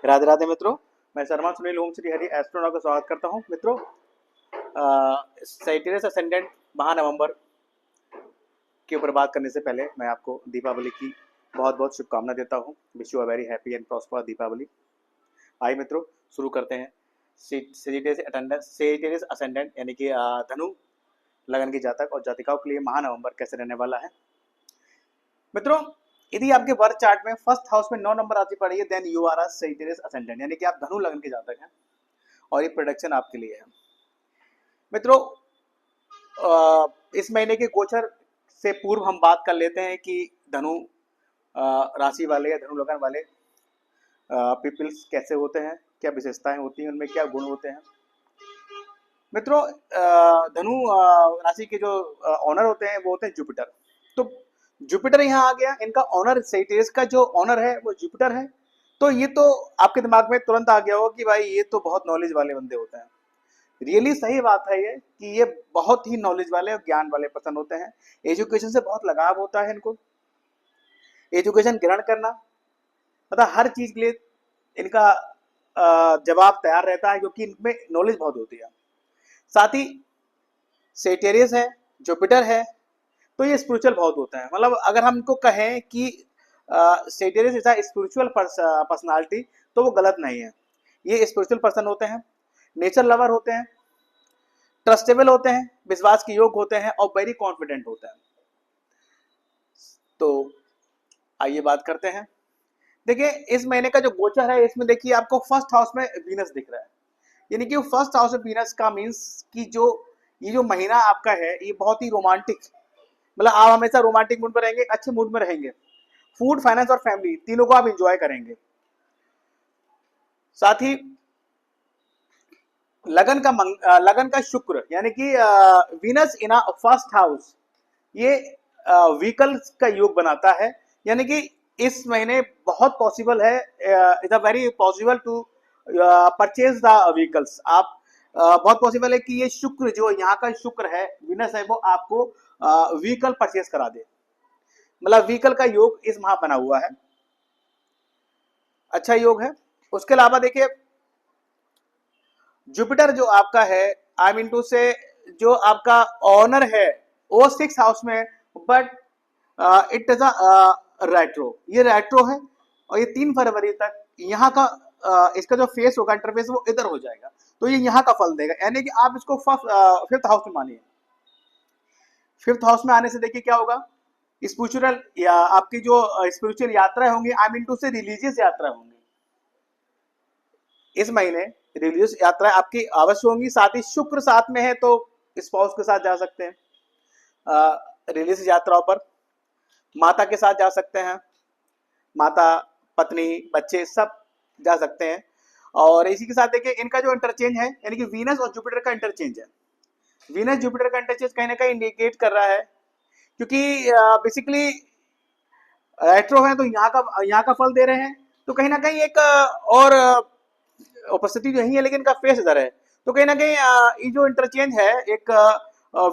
राधे राधे मित्रों, मैं शर्मा सुनील ओम श्री हरि एस्ट्रोनॉट का स्वागत करता हूं। मित्रों, सैटिरस असेंडेंट महानवंबर के ऊपर बात करने से पहले मैं आपको दीपावली की बहुत बहुत शुभकामना देता हूं। Wish you a very happy and prosper Deepavali. आइए मित्रों, शुरू करते हैं। सैजिटेरियस असेंडेंट यानी कि धनु लगन की जातक और जातिकाओं के लिए महानवंबर कैसे रहने वाला है। मित्रों, यदि आपके बर्थ चार्ट में फर्स्ट हाउस में 9 नंबर राशि पड़ी है, then you are a Sagittarius ascendant, यानी कि आप धनु लगन के जातक हैं और ये प्रोडक्शन आपके लिए है। मित्रों, इस महीने के गोचर से पूर्व हम बात कर लेते हैं कि धनु राशि वाले या धनु लगन वाले पीपल्स कैसे होते हैं, क्या विशेषताएं होती हैं, उनमें क्या गुण होते हैं। मित्रों, धनु राशि के जो ऑनर होते हैं वो होते हैं जुपिटर। तो जुपिटर यहाँ आ गया, इनका ऑनर सैजिटेरियस का जो ऑनर है वो जुपिटर है। तो ये तो आपके दिमाग में तुरंत आ गया हो कि भाई ये तो बहुत नॉलेज वाले बंदे होते हैं। रियली सही बात है ये कि ये बहुत ही नॉलेज वाले और ज्ञान वाले पर्सन होते हैं। एजुकेशन से बहुत लगाव होता है इनको, एजुकेशन ग्रहण करना, मतलब हर चीज के लिए इनका जवाब तैयार रहता है क्योंकि इनमें नॉलेज बहुत होती है। साथ ही सैजिटेरियस है, जुपिटर है, तो ये स्पिरिचुअल बहुत होते हैं। मतलब अगर हम इनको कहें कि Sagittarius is a spiritual personality तो वो गलत नहीं है। ये स्पिरिचुअल पर्सन होते हैं, नेचर लवर होते हैं, ट्रस्टेबल होते हैं, विश्वास के योग्य होते हैं और वेरी कॉन्फिडेंट होते हैं। तो आइए बात करते हैं। देखिए, इस महीने का जो गोचर है इसमें देखिए आपको फर्स्ट हाउस में वीनस दिख रहा है, यानी कि फर्स्ट हाउस में वीनस का मीन्स कि ये जो महीना आपका है ये बहुत ही रोमांटिक, मतलब आप हमेशा रोमांटिक मूड में रहेंगे, अच्छे मूड में रहेंगे। फूड, फाइनेंस और फैमिली तीनों को आप एंजॉय करेंगे। साथ ही लगन का शुक्र यानी कि वीनस इन फर्स्ट हाउस, ये व्हीकल्स का योग बनाता है, यानी कि इस महीने बहुत पॉसिबल है, it a very possible to purchase the vehicles. आप बहुत पॉसिबल है कि ये शुक्र, जो यहाँ का शुक्र है, वीनस है, वो आपको व्हीकल परचेज करा दे। मतलब व्हीकल का योग इस माह बना हुआ है, अच्छा योग है। उसके अलावा देखिए, जुपिटर जो आपका है, आई मीन टू से जो आपका ऑनर है वो 6 हाउस में, but it is a retro, ये रेट्रो है और ये 3 फरवरी तक यहाँ का इसका जो फेस होगा, इंटरफेस, वो इधर हो जाएगा। तो ये यहाँ का फल देगा, यानी कि आप इसको फिफ्थ हाउस में मानिए। फिफ्थ हाउस में आने से देखिए क्या होगा, स्पिरिचुअल या आपकी जो स्पिरिचुअल यात्रा होंगी, आई मीन टू से रिलीजियस यात्रा होंगी, इस महीने रिलीजियस यात्रा आपकी अवश्य होंगी। साथ ही शुक्र साथ में है तो स्पाउस के साथ जा सकते हैं रिलीजियस यात्राओं पर, माता के साथ जा सकते हैं, माता, पत्नी, बच्चे सब जा सकते हैं। और इसी के साथ देखिए इनका जो इंटरचेंज है, यानी कि वीनस और जुपिटर का इंटरचेंज है, वीनस जुपिटर का इंटरचेंज कहीं ना कहीं इंडिकेट कर रहा है, क्योंकि बेसिकली रेट्रो है तो यहाँ का फल दे रहे हैं, तो कहीं ना कहीं एक और उपस्थिति यही है लेकिन इनका फेस इधर है, तो कहीं ना कहीं ये जो इंटरचेंज है एक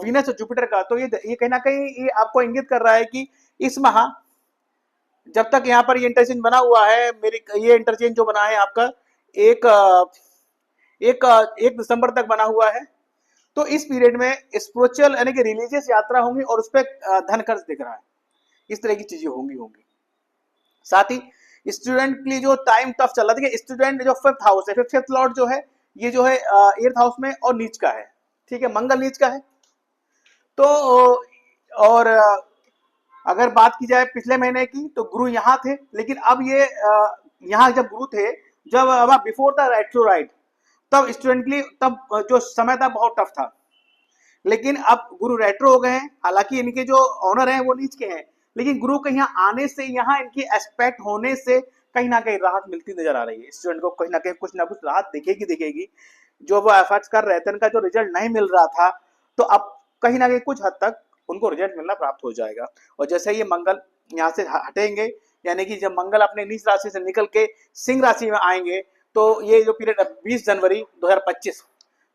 वीनस और जुपिटर का, तो ये कहीं ना कहीं ये आपको इंगित कर रहा है कि इस माह जब तक यहाँ पर ये इंटरचेंज बना हुआ है, ये इंटरचेंज जो बना है आपका एक एक दिसंबर तक बना हुआ है, तो इस पीरियड में स्पिरिचुअल यानी कि रिलीजियस यात्रा होंगी और उस पर धन खर्च दिख रहा है, इस तरह की चीजें होंगी। साथ ही स्टूडेंट के लिए जो टाइम टफ चल रहा है, स्टूडेंट जो फिफ्थ हाउस है, फिफ्थ लॉर्ड जो है, ये जो है एट्थ हाउस में और नीच का है, ठीक है, मंगल नीच का है। तो और अगर बात की जाए पिछले महीने की, तो गुरु यहाँ थे, लेकिन अब ये यहाँ जब गुरु थे, जब बिफोर द रेट्रोराइट, तब स्टूडेंट के लिए तब जो समय था बहुत टफ था, लेकिन अब गुरु रेट्रो हो गए हैं। हालांकि इनके जो ऑनर हैं वो नीच के हैं, लेकिन गुरु के यहाँ आने से, यहाँ इनकी एस्पेक्ट होने से कहीं ना कहीं राहत मिलती नजर आ रही है। स्टूडेंट को कहीं ना कुछ राहत दिखेगी। जो वो एफर्ट्स कर रहे थे, उनका जो रिजल्ट नहीं मिल रहा था, तो अब कहीं ना कहीं कुछ हद तक उनको रिजल्ट मिलना प्राप्त हो जाएगा। और जैसे ये मंगल यहाँ से हटेंगे, यानी कि जब मंगल अपने नीच राशि से निकल के सिंह राशि में आएंगे, तो ये जो पीरियड 20 जनवरी 2025,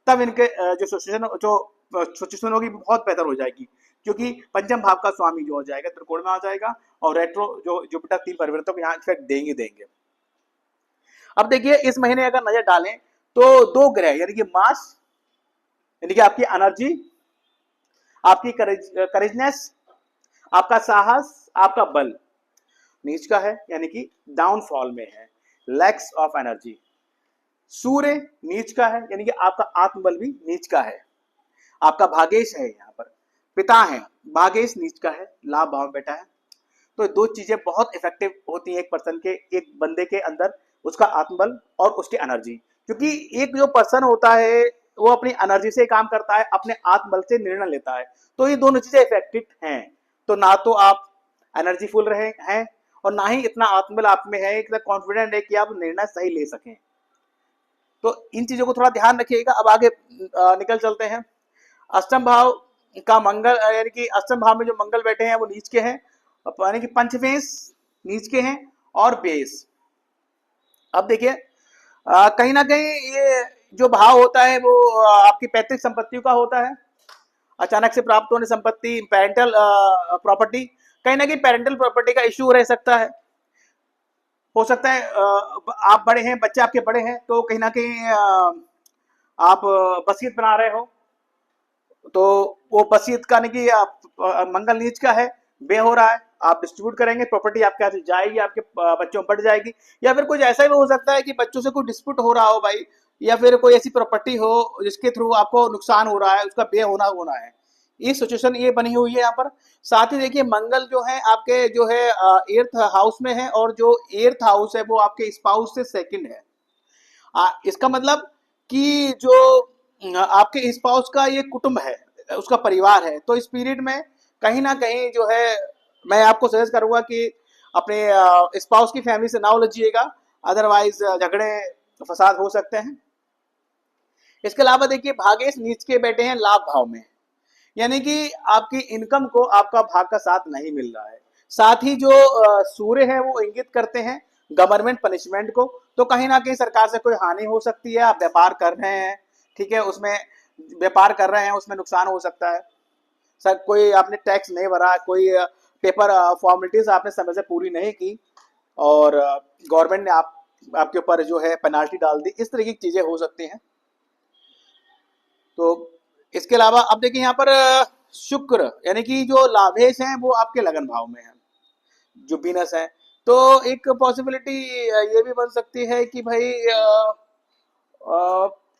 तब इनके जो सिचुएशन होगी बहुत बेहतर हो जाएगी, क्योंकि पंचम भाव का स्वामी जो हो जाएगा त्रिकोण में आ जाएगा, और रेट्रो जो जुपिटर 3 फरवरी तक यहाँ इफेक्ट देंगे। अब देखिए इस महीने अगर नजर डालें तो दो ग्रह यानी कि मार्स यानी कि आपकी एनर्जी, आपकी करेजनेस, आपका साहस, आपका बल नीच का है यानी कि डाउनफॉल में है, लैक्स ऑफ एनर्जी। सूर्य नीच का है यानी कि आपका आत्मबल भी नीच का है। आपका भागेश है यहाँ पर, पिता है, भागेश नीच का है, लाभ भाव बेटा है। तो दो चीजें बहुत इफेक्टिव होती हैं एक पर्सन के, एक बंदे के अंदर, उसका आत्मबल और उसकी एनर्जी। क्योंकि एक जो पर्सन होता है वो अपनी एनर्जी से काम करता है, अपने आत्मबल से निर्णय लेता है। तो ये दोनों चीजें इफेक्टिव हैं। तो ना तो आप एनर्जीफुल रहे हैं और ना ही इतना आत्मबल आप में है, इतना कॉन्फिडेंट है कि आप निर्णय सही ले सकें। तो इन चीजों को थोड़ा ध्यान रखिएगा। अब आगे निकल चलते हैं। अष्टम भाव का मंगल यानी कि अष्टम भाव में जो मंगल बैठे हैं वो नीच के हैं, यानी कि पंचमेश नीच के हैं और बेस। अब देखिए कहीं ना कहीं ये जो भाव होता है वो आपकी पैतृक संपत्तियों का होता है, अचानक से प्राप्त होने संपत्ति, पेरेंटल प्रॉपर्टी। कहीं ना कहीं पेरेंटल प्रॉपर्टी का इश्यू रह सकता है। हो सकता है आप बड़े हैं, बच्चे आपके बड़े हैं, तो कहीं ना कहीं आप वसीयत बना रहे हो, तो वो वसीयत का नहीं कि आप मंगल नीच का है, बे हो रहा है, आप डिस्ट्रीब्यूट करेंगे, प्रॉपर्टी आपके हाथ से जाएगी, आपके बच्चों में बढ़ जाएगी। या फिर कुछ ऐसा भी हो सकता है कि बच्चों से कोई डिस्प्यूट हो रहा हो भाई, या फिर कोई ऐसी प्रॉपर्टी हो जिसके थ्रू आपको नुकसान हो रहा है, उसका बे होना होना है। ये सिचुएशन ये बनी हुई है यहाँ पर। साथ ही देखिए मंगल जो है आपके जो है एर्थ हाउस में है, और जो एर्थ हाउस है वो आपके स्पाउस से सेकंड है। इसका मतलब कि जो आपके स्पाउस का ये कुटुंब है, उसका परिवार है। तो इस पीरियड में कहीं ना कहीं जो है मैं आपको सजेस्ट करूंगा कि अपने स्पाउस की फैमिली से ना उलझिएगा, अदरवाइज झगड़े फसाद हो सकते हैं। इसके अलावा देखिए भागेश नीच के बैठे हैं लाभ भाव में, यानी कि आपकी इनकम को आपका भाग का साथ नहीं मिल रहा है। साथ ही जो सूर्य है वो इंगित करते हैं गवर्नमेंट पनिशमेंट को। तो कहीं ना कहीं सरकार से कोई हानि हो सकती है, आप व्यापार कर रहे हैं, ठीक है, उसमें व्यापार कर रहे हैं, उसमें नुकसान हो सकता है। सर कोई आपने टैक्स नहीं भरा, कोई पेपर फॉर्मेलिटीज आपने समय से पूरी नहीं की, और गवर्नमेंट ने आपके ऊपर जो है पेनाल्टी डाल दी, इस तरह की चीजें हो सकती हैं। तो इसके अलावा अब देखिए यहाँ पर शुक्र यानी कि जो लाभेश हैं वो आपके लगन भाव में है, जो बीनस है। तो एक पॉसिबिलिटी ये भी बन सकती है कि भाई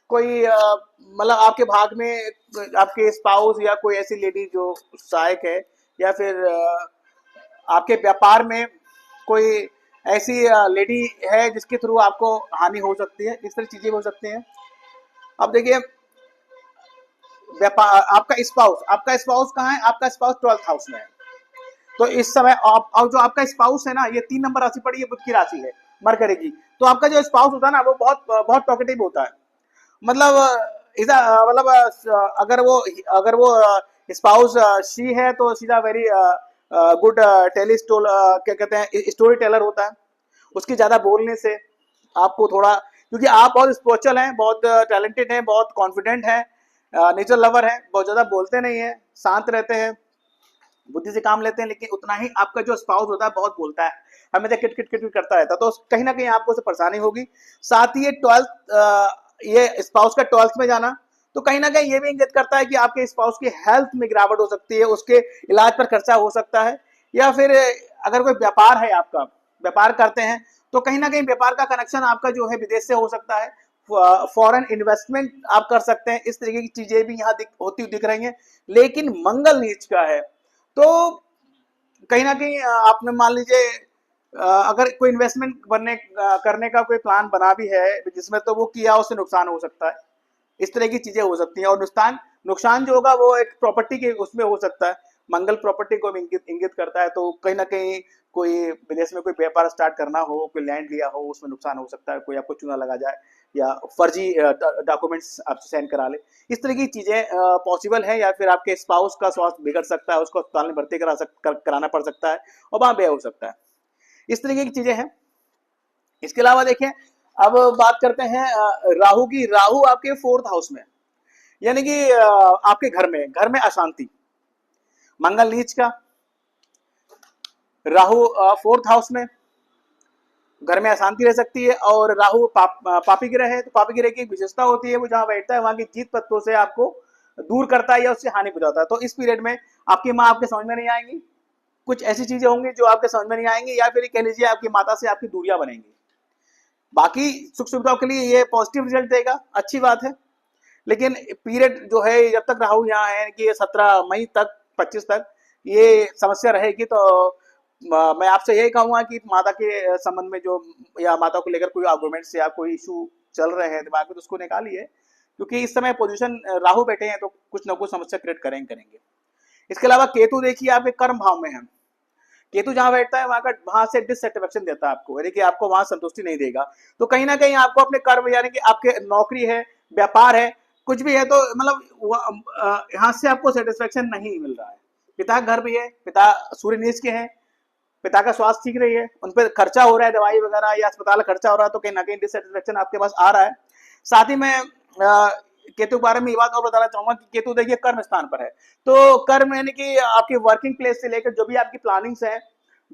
कोई मतलब आपके भाग में आपके स्पाउस या कोई ऐसी लेडी जो सहायक है, या फिर आपके व्यापार में कोई ऐसी लेडी है जिसके थ्रू आपको हानि हो सकती है। इस तरह चीजें हो सकती हैं। अब देखिए व्यापार, आपका स्पाउस कहाँ है? आपका स्पाउस 12th हाउस में है। तो इस समय आप जो आपका स्पाउस है ना, ये 3 नंबर राशि पड़ी है, बुध की राशि है, मरकरी की। तो आपका जो स्पाउस होता है ना वो बहुत बहुत टॉकेटिव होता है। मतलब इधर मतलब अगर वो स्पाउस शी है तो सीधा वेरी गुड टेलीस्टोल क्या कहते हैं स्टोरी टेलर होता है। उसकी ज्यादा बोलने से आपको थोड़ा, क्योंकि आप बहुत स्पिरिचुअल हैं, बहुत टैलेंटेड हैं, बहुत कॉन्फिडेंट हैं, नेचर लवर हैं, बहुत ज्यादा बोलते नहीं है, शांत रहते हैं, बुद्धि से काम लेते हैं। लेकिन उतना ही आपका जो स्पाउस होता है बहुत बोलता है, हमेशा किट किट किट करता रहता है, तो कहीं ना कहीं आपको उसे परेशानी होगी। साथ ही ये स्पाउस का 12th में जाना तो कहीं ना कहीं ये भी इंगित करता है कि आपके स्पाउस की हेल्थ में गिरावट हो सकती है, उसके इलाज पर खर्चा हो सकता है। या फिर अगर कोई व्यापार है, आपका व्यापार करते हैं, तो कहीं ना कहीं व्यापार का कनेक्शन आपका जो है विदेश से हो सकता है, फॉरेन इन्वेस्टमेंट आप कर सकते हैं। इस तरीके की चीजें भी यहाँ होती दिख रही हैं। लेकिन मंगल नीच का है, तो कहीं ना कहीं आपने मान लीजिए अगर कोई इन्वेस्टमेंट करने का कोई प्लान बना भी है जिसमें, तो वो किया उससे नुकसान हो सकता है। इस तरह की चीजें हो सकती हैं। और नुकसान जो होगा वो एक प्रॉपर्टी के उसमें हो सकता है। मंगल प्रॉपर्टी को भी इंगित करता है। तो कहीं ना कहीं कोई विदेश में कोई व्यापार स्टार्ट करना हो, कोई लैंड लिया हो, उसमें नुकसान हो सकता है, कोई आपको चूना लगा जाए, या फर्जी डॉक्यूमेंट्स आपसे साइन करा ले। इस तरह की चीजें पॉसिबल है। या फिर आपके स्पाउस का स्वास्थ्य बिगड़ सकता है, उसको अस्पताल में भर्ती कराना पड़ सकता है, और वहां बे हो सकता है। इस तरीके की चीजें हैं। इसके अलावा देखिए अब बात करते हैं राहु की। राहु आपके 4th हाउस में, यानी कि आपके घर में अशांति। मंगल नीच का, राहु 4th हाउस में, घर में अशांति रह सकती है। और राहु पापी ग्रह है, तो पापी ग्रह की एक विशेषता होती है, वो जहाँ बैठता है वहां की जीत पत्तों से आपको दूर करता है या उससे हानि पहुंचाता है। तो इस पीरियड में आपकी माँ आपके समझ में नहीं आएंगी, कुछ ऐसी चीजें होंगी जो आपके समझ में नहीं आएंगी, या फिर कह लीजिए आपकी माता से आपकी दूरियां बनेंगी। बाकी सुख सुविधाओं के लिए ये पॉजिटिव रिजल्ट देगा, अच्छी बात है। लेकिन पीरियड जो है जब तक राहु यहाँ है कि 17 मई तक 25 तक ये समस्या रहेगी। तो मैं आपसे यही कहूंगा कि माता के संबंध में जो या माता को लेकर कोई आर्गुमेंट्स या कोई इशू चल रहे हैं दिमाग में, तो उसको निकालिए, क्योंकि इस समय पोजीशन राहु बैठे हैं तो कुछ ना कुछ समस्या क्रिएट करेंगे। इसके अलावा केतु देखिए आपके कर्म भाव में है। केतु जहां बैठता है वहां से डिससेटिस्फेक्शन देता है आपको, यानी कि आपको वहां संतुष्टि नहीं देगा। तो कहीं ना कहीं आपको अपने कर्म, यानी कि आपके नौकरी है, व्यापार है, कुछ भी है, तो मतलब यहाँ से आपको सेटिस्फेक्शन नहीं मिल रहा है। पिता घर भी है, पिता सूर्य नीच के हैं, पिता का स्वास्थ्य ठीक नहीं है, उन पर खर्चा हो रहा है, दवाई वगैरह या अस्पताल खर्चा हो रहा है, तो कहीं ना कहीं डिससेटिस्फेक्शन आपके पास आ रहा है। साथ ही में केतु के बारे में ये बात और बताना चाहूंगा कि केतु देखिए कर्म स्थान पर है। तो कर्म यानी कि आपकी वर्किंग प्लेस से लेकर जो भी आपकी प्लानिंग्स है,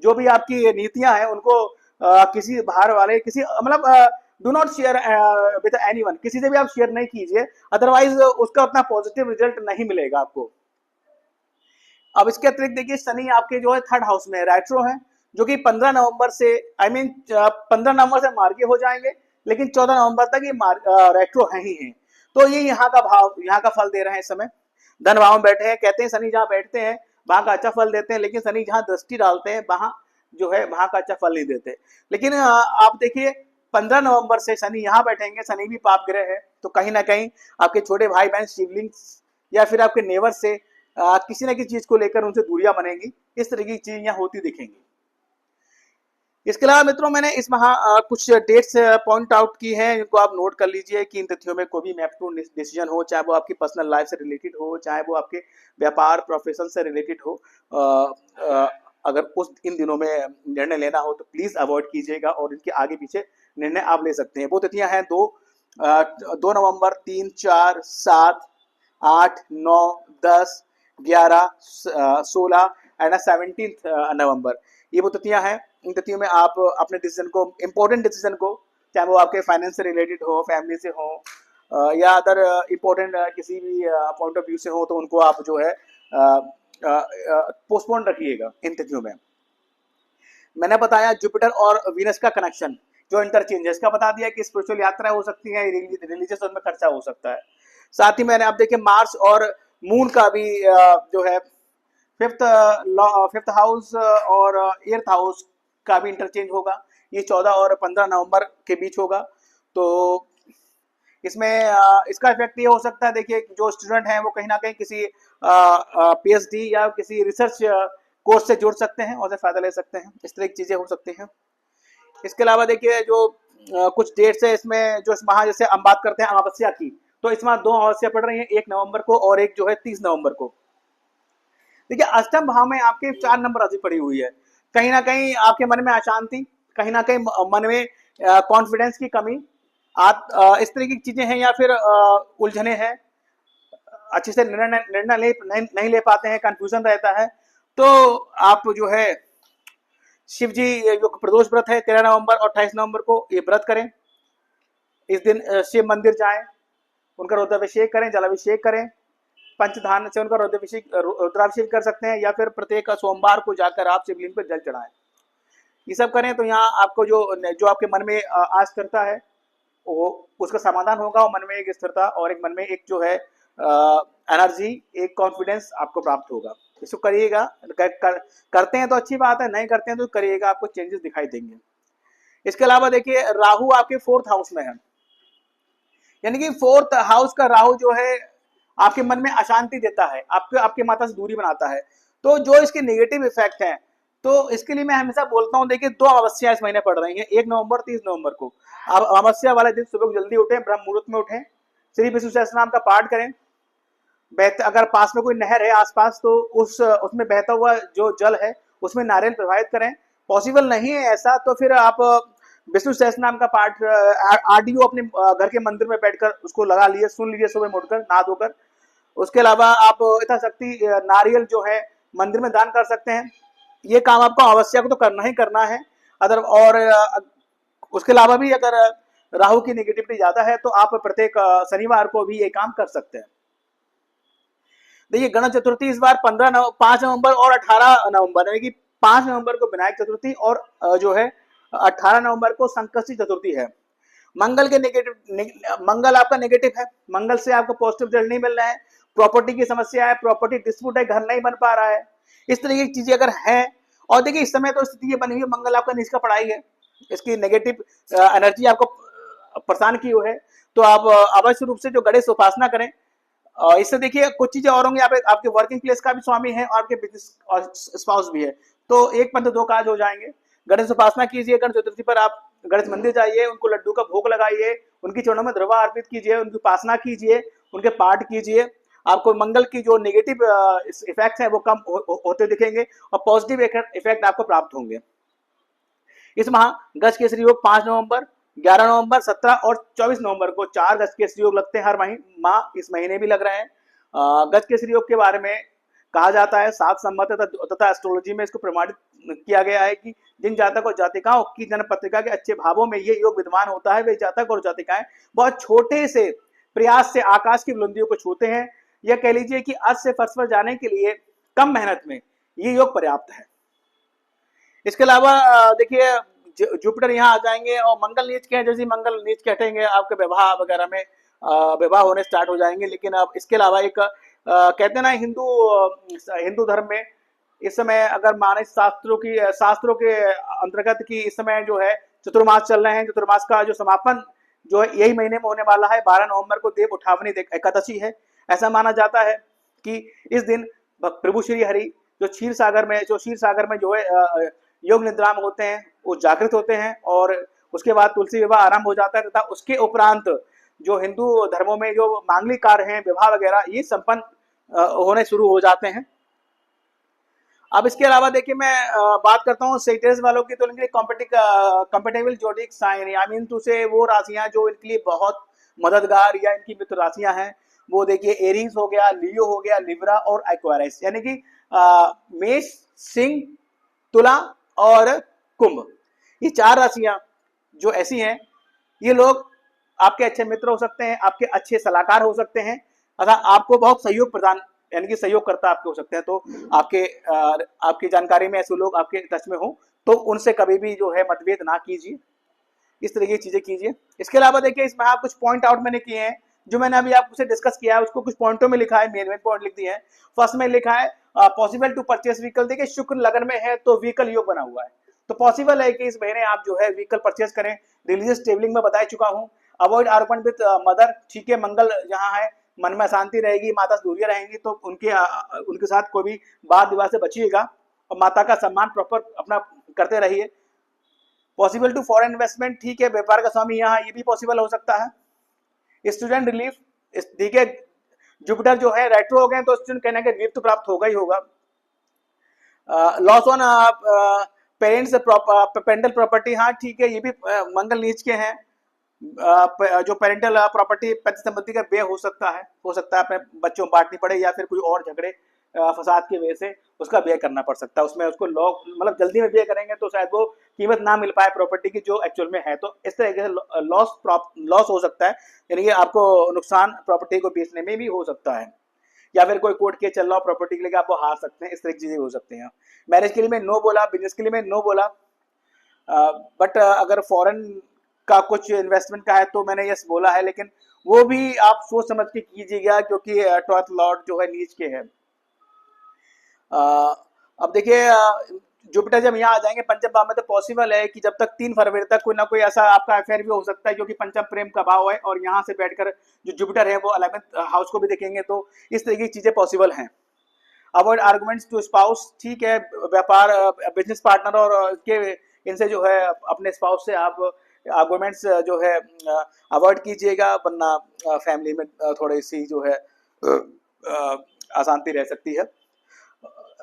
जो भी आपकी नीतियां हैं, उनको किसी बाहर वाले किसी मतलब do not share with anyone, किसी से भी आप शेयर नहीं कीजिए, अदरवाइज उसका उतना पॉजिटिव रिजल्ट नहीं मिलेगा आपको। अब इसके अतिरिक्त देखिए शनि आपके जो है 3rd हाउस में रेट्रो है, जो कि 15 नवंबर से 15 नवंबर से मार्गी हो जाएंगे, लेकिन 14 नवंबर तक ये रेट्रो है ही है। तो ये यहाँ का भाव, यहाँ का फल दे रहे हैं इस समय। धन भाव में बैठे हैं, कहते हैं शनि जहाँ बैठते हैं वहां का अच्छा फल देते हैं, लेकिन शनि जहाँ दृष्टि डालते हैं वहां जो है वहां का अच्छा फल नहीं देते। लेकिन आप देखिए 15 नवंबर से शनि यहाँ बैठेंगे, शनि भी पाप ग्रह है, तो कहीं ना कहीं आपके छोटे भाई बहन सिबलिंग्स या फिर आपके नेवर से किसी न किसी चीज को लेकर उनसे दूरियां बनेंगी। इस तरह की चीजें यहाँ होती दिखेंगी। इसके अलावा मित्रों मैंने इस माह कुछ डेट्स पॉइंट आउट की हैं, जिनको आप नोट कर लीजिए कि इन तिथियों में कोई भी महत्वपूर्ण डिसीजन हो, चाहे वो आपकी पर्सनल लाइफ से रिलेटेड हो, चाहे वो आपके व्यापार प्रोफेशन से रिलेटेड हो, अगर उस इन दिनों में निर्णय लेना हो तो प्लीज अवॉइड कीजिएगा, और इनके आगे पीछे निर्णय आप ले सकते हैं। वो तिथियां हैं 2 नवंबर, 3, 4, 7, 8, 9, 10, 11, 16 एंड 17 नवंबर। ये वो तिथियां हैं। इन तिथियों में आप अपने डिसीजन को, इंपॉर्टेंट डिसीजन को, चाहे वो आपके फाइनेंस से रिलेटेड हो, फैमिली से हो, या अदर इंपॉर्टेंट किसी भी पॉइंट ऑफ व्यू से हो, तो उनको आप जो है पोस्टपोन रखिएगा इन तिथियों में। मैंने बताया जुपिटर और वीनस का कनेक्शन जो इंटरचेंज है, इसका बता दिया कि स्पिरिचुअल यात्रा हो सकती है, रिलीजियस उनमें खर्चा हो सकता है। साथ ही मैंने आप देखिए मार्स और मून का भी जो है 5th हाउस और 8th हाउस का भी इंटरचेंज होगा। ये 14 और 15 नवंबर के बीच होगा। तो इसमें इसका इफेक्ट ये हो सकता है, देखिए जो स्टूडेंट हैं वो कहीं ना कहीं किसी पीएचडी या किसी रिसर्च कोर्स से जुड़ सकते हैं और उससे फायदा ले सकते हैं। इस तरह की चीजें हो सकती हैं। इसके अलावा देखिए जो कुछ डेट्स है इसमें, जो इस माह जैसे हम बात करते हैं अमावस्या की, तो इस माह 2 अमावस्या पड़ रही है, 1 नवंबर को और एक जो है 30 नवंबर को। देखिए अष्टम भाव में आपके 4 नंबर राशि पड़ी हुई है। कहीं ना कहीं आपके मन में अशांति, कहीं ना कहीं मन में कॉन्फिडेंस की कमी, आप इस तरह की चीजें हैं, या फिर उलझने हैं, अच्छे से निर्णय नहीं ले पाते हैं, कंफ्यूजन रहता है। तो आप जो है शिव जी जो प्रदोष व्रत है 13 नवंबर और 28 नवंबर को ये व्रत करें। इस दिन शिव मंदिर जाएं, उनका रुद्राभिषेक करें, जलाभिषेक करें, पंचधान से उनका रुद्राभिषेक कर सकते हैं, या फिर प्रत्येक सोमवार को जाकर आप शिवलिंग पर जल चढ़ाएं। ये सब करें तो यहाँ आपको जो आपके मन में आस करता है वो उसका समाधान होगा, और मन में एक स्थिरता और एक मन में एक जो है एनर्जी, एक कॉन्फिडेंस आपको प्राप्त होगा। इसको करिएगा, करते हैं तो अच्छी बात है, नहीं करते हैं तो करिएगा, आपको चेंजेस दिखाई देंगे। इसके अलावा देखिए राहु आपके 4th हाउस में है, यानी कि 4th हाउस का राहु जो है आपके मन में अशांति देता है, आपके माता से दूरी बनाता है। तो जो इसके नेगेटिव इफेक्ट हैं, तो इसके लिए मैं हमेशा बोलता हूँ, देखिए 2 अमावस्या इस महीने पड़ रही हैं, 1 नवंबर 30 नवंबर को। आप अमावस्या वाले दिन सुबह को जल्दी उठें, ब्रह्म मुहूर्त में उठें, श्री विष्णु सहस्त्रनाम का पाठ करें। अगर पास में कोई नहर है आसपास तो उसमें बहता हुआ जो जल है उसमें नारियल प्रवाहित करें। पॉसिबल नहीं है ऐसा तो फिर आप विष्णु सहस्त्रनाम का पाठ ऑडियो अपने घर के मंदिर में बैठकर उसको लगा लिए, सुन लीजिए सुबह में उठकर नहा धोकर। उसके अलावा आप यथाशक्ति नारियल जो है मंदिर में दान कर सकते हैं। ये काम आपको आवश्यक तो करना ही करना है। और उसके अलावा भी अगर राहु की नेगेटिविटी ज्यादा है तो आप प्रत्येक शनिवार को भी ये काम कर सकते हैं। देखिए गणेश चतुर्थी इस बार 5 नवंबर और 18 नवंबर, यानी कि 5 नवंबर को विनायक चतुर्थी और जो है 18 नवंबर को संकष्टी चतुर्थी है। मंगल के मंगल आपका नेगेटिव है, मंगल से आपको पॉजिटिव रिजल्ट नहीं मिल रहा है, प्रॉपर्टी की समस्या है, प्रॉपर्टी डिस्प्यूट है, घर नहीं बन पा रहा है, इस तरह की चीजें अगर हैं। और देखिए इस समय तो स्थिति ये बनी हुई है, मंगल आपका नीच का पढ़ाई है, इसकी नेगेटिव एनर्जी आपको परेशान की हुई है, तो आप अवश्य रूप से जो गणेश उपासना करें। इससे देखिए कुछ चीजें और होंगी, आपके वर्किंग प्लेस का भी स्वामी है और आपके बिजनेस और स्पाउस भी है, तो एक पंथ दो काज हो जाएंगे। गणेश उपासना कीजिए, गणेश चतुर्थी पर आप गणेश मंदिर जाइए, उनको लड्डू का भोग लगाइए, उनकी चरणों में द्रवा अर्पित कीजिए, उनकी उपासना कीजिए, उनके पाठ कीजिए। आपको मंगल की जो नेगेटिव इफेक्ट है वो कम होते दिखेंगे और पॉजिटिव इफेक्ट आपको प्राप्त होंगे। इस माह गज केसरी योग 5 नवंबर, 11 नवंबर, 17 और 24 नवंबर को 4 गज केसरी योग लगते हैं हर माह, इस महीने भी लग रहे हैं। गज केसरी योग के बारे में कहा जाता है, शास्त्र सम्मत तथा एस्ट्रोलॉजी में इसको प्रमाणित किया गया है कि जिन जातक और जातिकाओं की जन्म पत्रिका के अच्छे भावों में ये योग विद्यमान होता है, वे जातक और जातिकाएं बहुत छोटे से प्रयास से आकाश की बुलंदियों को छूते हैं। यह कह लीजिए कि अर्थ से फर्श पर जाने के लिए कम मेहनत में ये योग पर्याप्त है। इसके अलावा देखिए जुपिटर यहाँ आ जाएंगे और मंगल नीच के हैं, जैसे मंगल नीच के हटेंगे आपके विवाह वगैरह में विवाह होने स्टार्ट हो जाएंगे। लेकिन अब इसके अलावा एक कहते हैं ना हिंदू धर्म में इस समय अगर माने शास्त्रों के अंतर्गत की इस समय जो है चतुर्मास चल रहे हैं, चतुर्मास का जो समापन जो है यही महीने में होने वाला है। 12 नवंबर को देव उठावनी एकादशी है। ऐसा माना जाता है कि इस दिन प्रभु श्री हरि जो क्षीर सागर में जो है योग निद्रा में होते हैं, वो जागृत होते हैं और उसके बाद तुलसी विवाह आरंभ हो जाता है तथा उसके उपरांत जो हिंदू धर्मों में जो मांगलिक कार्य हैं, विवाह वगैरह, ये संपन्न होने शुरू हो जाते हैं। अब इसके अलावा देखिए मैं बात करता हूँ सेक्टर्स वालों की, तो इनके compatible zodiac sign, I mean to say वो राशियां जो इनके लिए बहुत मददगार या इनकी मित्र राशियां हैं, वो देखिए एरीज हो गया, लियो हो गया, लिब्रा और एक्वारिस, यानी कि मेष, सिंह, तुला और कुंभ, ये 4 राशियां जो ऐसी हैं, ये लोग आपके अच्छे मित्र हो सकते हैं, आपके अच्छे सलाहकार हो सकते हैं तथा आपको बहुत सहयोग प्रदान यानी कि सहयोगकर्ता आपके हो सकते हैं। तो आपकी जानकारी में ऐसे लोग आपके टच में हो तो उनसे कभी भी जो है मतभेद ना कीजिए, इस तरह की चीजें कीजिए। इसके अलावा देखिए इसमें आप कुछ पॉइंट आउट मैंने किए हैं, जो मैंने अभी आपसे डिस्कस किया है उसको कुछ पॉइंटों में लिखा है, मेन पॉइंट लिख दिए हैं। फर्स्ट में लिखा है पॉसिबल टू परचेस व्हीकल। देखिए शुक्र लगन में है तो व्हीकल योग बना हुआ है, तो पॉसिबल है कि इस महीने आप जो है व्हीकल परचेस करें। रिलीजियस ट्रेवलिंग में बता चुका हूँ। अवॉइड आर्गुमेंट विद मदर, ठीक है, मंगल जहाँ है मन में शांति रहेगी, माता से दूरियां रहेंगी, तो उनके साथ कोई भी वाद विवाद से बचिएगा और माता का सम्मान प्रॉपर अपना करते रहिए। पॉसिबल टू फॉरेन इन्वेस्टमेंट, ठीक है, व्यापार का स्वामी यहाँ, ये भी पॉसिबल हो सकता है। स्टूडेंट रिलीफ, ठीक है, जुपिटर जो है रेट्रो हो गए तो स्टूडेंट कहने के रिलीफ तो प्राप्त होगा ही होगा। Loss on parents parental property, हाँ ठीक है, ये भी मंगल नीच के हैं। जो पेरेंटल प्रॉपर्टी पति संपत्ति का व्यय हो सकता है अपने बच्चों बांटनी पड़े या फिर कोई और झगड़े फसाद की वजह से उसका व्यय करना पड़ सकता है। उसमें उसको मतलब जल्दी में व्यय करेंगे तो शायद वो कीमत ना मिल पाए प्रॉपर्टी की जो एक्चुअल में है, तो इस तरीके से लॉस हो सकता है, यानी कि आपको नुकसान प्रॉपर्टी को बेचने में भी हो सकता है, या फिर कोई कोर्ट केस चल रहा हो प्रॉपर्टी के लिए आप वो हार सकते हैं, इस तरह की चीजें हो सकती हैं। मैरिज के लिए मैं नो बोला, बिजनेस के लिए मैं नो बोला, बट अगर फॉरेन का कुछ इन्वेस्टमेंट का है तो मैंने यस बोला है, लेकिन वो भी आप सोच समझ के कीजिएगा क्योंकि 12th लॉर्ड जो है नीच के है। अब देखिए जुपिटर जब यहाँ आ जाएंगे पंचम भाव में तो पॉसिबल है कि जब तक 3 फरवरी तक कोई ना कोई ऐसा आपका अफेयर भी हो सकता है, क्योंकि पंचम प्रेम का भाव है और यहाँ से बैठकर जो जुपिटर है वो 11th हाउस को भी देखेंगे, तो इस तरह की चीजें पॉसिबल हैं। अवॉइड आर्गुमेंट्स टू स्पाउस, ठीक है, व्यापार बिजनेस पार्टनर और इनसे जो है अपने स्पाउस से आप आर्गुमेंट्स जो है अवॉइड कीजिएगा, वरना फैमिली में थोड़ी सी जो है अशांति रह सकती है।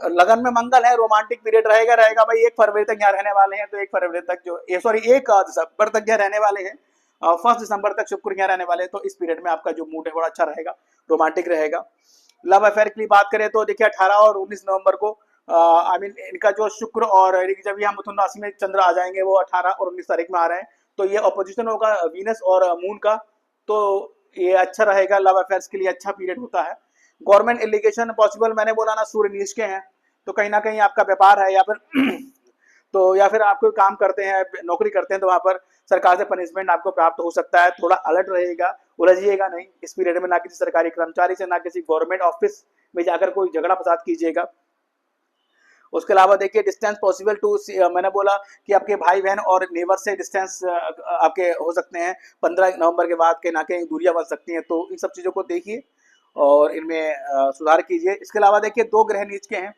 लगन में मंगल है, रोमांटिक पीरियड रहेगा भाई। 1 फरवरी तक यहाँ रहने वाले हैं, तो 1 फरवरी तक जो 1 दिसंबर तक यहाँ रहने वाले हैं, 1 दिसंबर तक शुक्र यहाँ रहने वाले हैं, तो इस पीरियड में आपका जो मूड है बड़ा अच्छा रहेगा, रोमांटिक रहेगा। लव अफेयर की बात करें तो देखिए 18 और 19 नवंबर को इनका जो शुक्र और जब यहाँ मिथुन राशि में चंद्र आ जाएंगे वो 18 और 19 तारीख में आ रहे हैं, तो ये ऑपोजिशन होगा वीनस और मून का, तो ये अच्छा रहेगा, लव अफेयर्स के लिए अच्छा पीरियड होता है। गवर्नमेंट एलिगेशन पॉसिबल, मैंने बोला ना सूर्य नीच के हैं, तो कहीं ना कहीं आपका व्यापार है या फिर तो या फिर आप कोई काम करते हैं, नौकरी करते हैं, तो वहाँ पर सरकार से पनिशमेंट आपको प्राप्त हो सकता है। थोड़ा अलर्ट रहेगा, उलझिएगा नहीं इस पीरियड में, ना किसी सरकारी कर्मचारी से, ना किसी गवर्नमेंट ऑफिस में जाकर कोई झगड़ा फसाद कीजिएगा। उसके अलावा देखिए डिस्टेंस पॉसिबल टू, मैंने बोला कि आपके भाई बहन और नेबर से डिस्टेंस आपके हो सकते हैं, 15 नवंबर के बाद के ना के दूरियां बन सकती हैं, तो इन सब चीज़ों को देखिए और इनमें सुधार कीजिए। इसके अलावा देखिए 2 ग्रह नीच के हैं,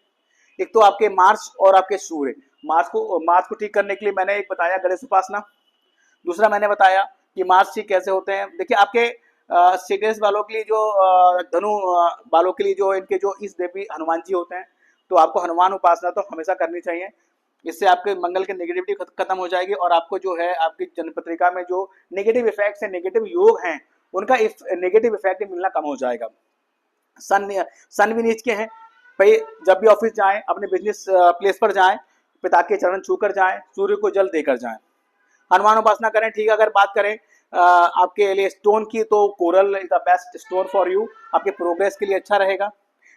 एक तो आपके मार्स और आपके सूर्य। मार्स को ठीक करने के लिए मैंने एक बताया गणेश उपासना, दूसरा मैंने बताया कि मार्स ठीक कैसे होते हैं। देखिए आपके सीरियस वालों के लिए, जो धनु वालों के लिए, जो इनके जो इस देवी हनुमान जी होते हैं, तो आपको हनुमान उपासना तो हमेशा करनी चाहिए। इससे आपके मंगल की नेगेटिविटी खत्म हो जाएगी और आपको जो है आपकी जन्मपत्रिका में जो नेगेटिव इफेक्ट्स हैं, नेगेटिव योग हैं, उनका नेगेटिव इफेक्ट मिलना कम हो जाएगा। सन भी नीच के हैं भाई, जब भी ऑफिस जाएं, अपने बिजनेस प्लेस पर जाएं, पिता के चरण छूकर जाएं, सूर्य को जल देकर जाएं, हनुमान उपासना करें। ठीक है, अगर बात करें आपके लिए स्टोन की, तो coral is the best stone for you, आपके प्रोग्रेस के लिए अच्छा रहेगा।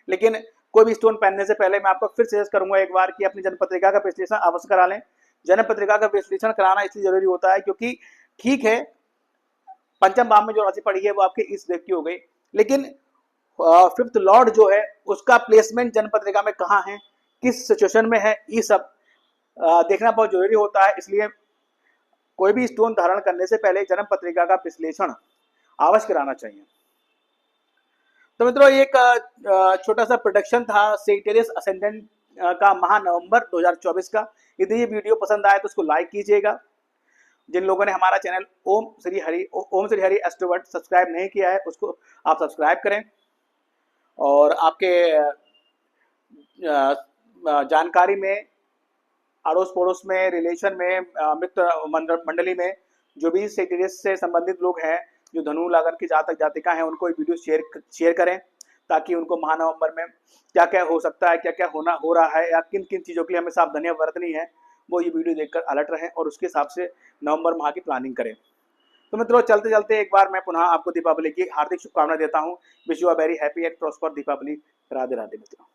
लेकिन कोई भी स्टोन पहनने से पहले मैं आपको फिर सजेस्ट करूंगा एक बार कि अपनी जन्म पत्रिका का विश्लेषण अवश्य करा लें। जन्म पत्रिका का विश्लेषण कराना इसलिए जरूरी होता है क्योंकि ठीक है पंचम भाव में जो राशि पड़ी है वो आपके इस देव की हो गई, लेकिन फिफ्थ लॉर्ड जो है उसका प्लेसमेंट जन्म पत्रिका में कहाँ है, किस सिचुएशन में है, ये सब देखना बहुत जरूरी होता है। इसलिए कोई भी स्टोन धारण करने से पहले जन्म पत्रिका का विश्लेषण अवश्य कराना चाहिए। तो मित्रों एक छोटा सा प्रोडक्शन था सेजिटेरियस असेंडेंट का माह नवंबर 2024 का। यदि ये वीडियो पसंद आए तो उसको लाइक कीजिएगा। जिन लोगों ने हमारा चैनल ओम श्री हरि एस्ट्रोवर्ड सब्सक्राइब नहीं किया है उसको आप सब्सक्राइब करें, और आपके जानकारी में, अड़ोस पड़ोस में, रिलेशन में, मित्र मंडली में जो भी सेजिटेरियस से संबंधित लोग हैं, जो धनु लगन की जातक जातिका हैं, उनको ये वीडियो शेयर करें, ताकि उनको माह नवंबर में क्या क्या हो सकता है, क्या क्या हो रहा है, या किन किन चीज़ों के लिए हमें सावधानियां बरतनी है, वो ये वीडियो देखकर अलर्ट रहें और उसके हिसाब से नवंबर माह की प्लानिंग करें। तो मित्रों चलते चलते एक बार मैं पुनः आपको दीपावली की हार्दिक शुभकामनाएं देता हूँ। Wish you a very happy and prosper Deepavali. Radhe Radhe मित्रों।